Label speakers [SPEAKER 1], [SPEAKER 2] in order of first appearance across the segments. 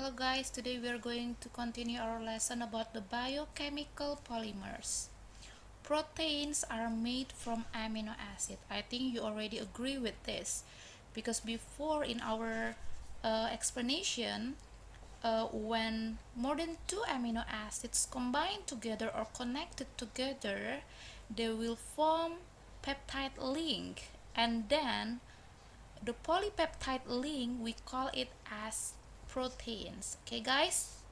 [SPEAKER 1] Hello guys, today we are going to continue our lesson about the biochemical polymers. Proteins are made from amino acid. I think you already agree with this because before in our explanation, when more than two amino acids combine together or connected together, they will form peptide link, and then the polypeptide link we call it as proteins. Okay guys,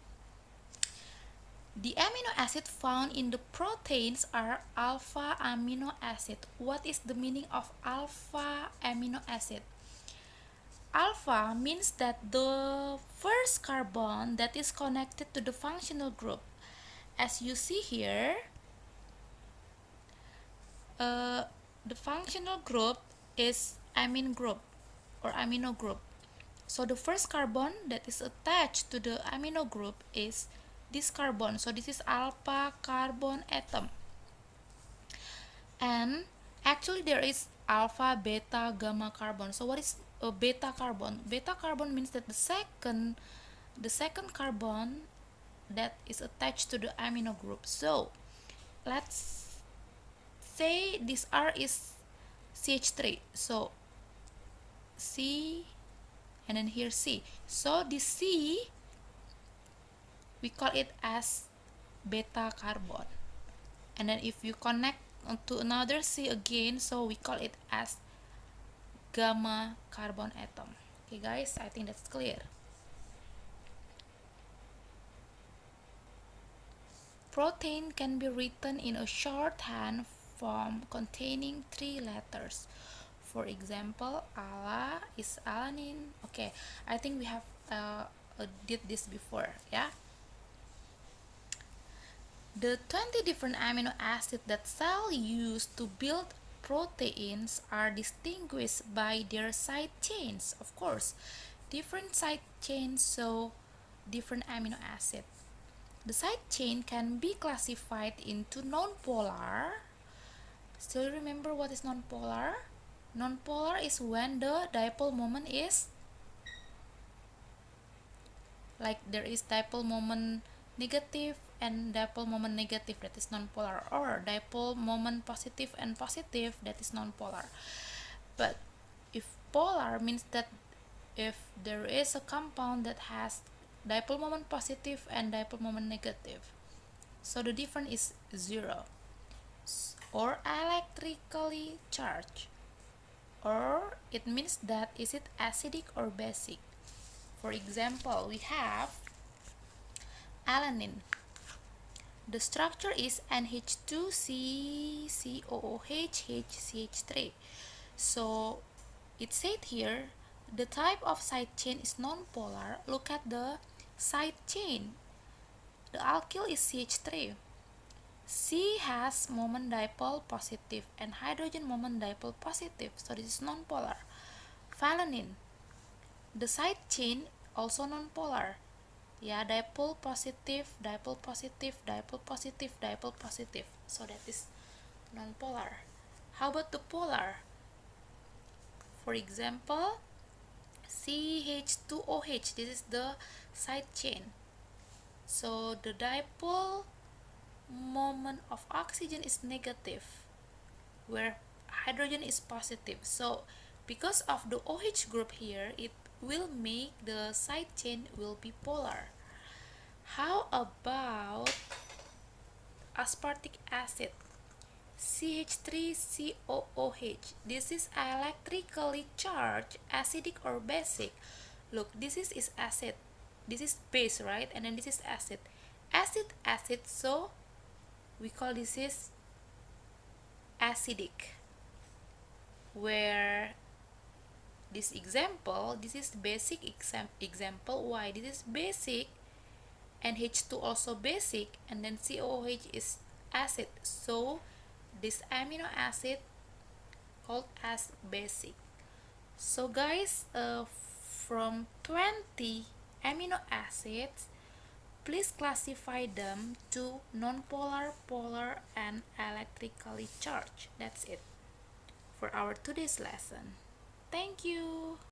[SPEAKER 1] the amino acid found in the proteins are alpha amino acid. What is the meaning of alpha amino acid? Alpha means that the first carbon that is connected to the functional group. As you see here, the functional group is amine group or amino group. So the first carbon that is attached to the amino group is this carbon. So this is alpha carbon atom. And actually there is alpha, beta, gamma carbon. So what is a beta carbon? Beta carbon means that the second carbon that is attached to the amino group. So let's say this R is CH3. So C and then here C. So this C we call it as beta carbon, and then if you connect to another C again, so we call it as gamma carbon atom. Okay guys, I think that's clear. Protein can be written in a shorthand form containing 3 letters. For example, ALA is alanine. Okay, I think we have did this before, yeah. The 20 different amino acids that cells use to build proteins are distinguished by their side chains. Of course, different side chains show different amino acids. The side chain can be classified into non-polar. Still remember what is non-polar? Non-polar is when the dipole moment is like there is dipole moment negative and dipole moment negative, that is non-polar, or dipole moment positive and positive, that is non-polar. But if polar means that if there is a compound that has dipole moment positive and dipole moment negative, so the difference is 0, or electrically charged, or it means that is it acidic or basic. For example, we have alanine. The structure is NH2CCOOH So it said here the type of side chain is non-polar. Look at the side chain. The alkyl is CH3. C has moment dipole positive and hydrogen moment dipole positive, so this is non-polar. Valine, the side chain also non-polar. Yeah, dipole positive, dipole positive, dipole positive, dipole positive. So that is non-polar. How about the polar? For example, CH2OH, this is the side chain. So the dipole moment of oxygen is negative, where hydrogen is positive. So because of the OH group here, it will make the side chain will be polar. How about aspartic acid? CH3COOH. This is electrically charged, acidic or basic. Look, this is acid. This is base, right? And then this is acid. Acid, so we call this is acidic. Where this example, this is basic example. Why? This is basic and H2 also basic, and then COOH is acid. So this amino acid called as basic. So guys, from 20 amino acids, please classify them to non-polar, polar, and electrically charged. That's it for our today's lesson. Thank you.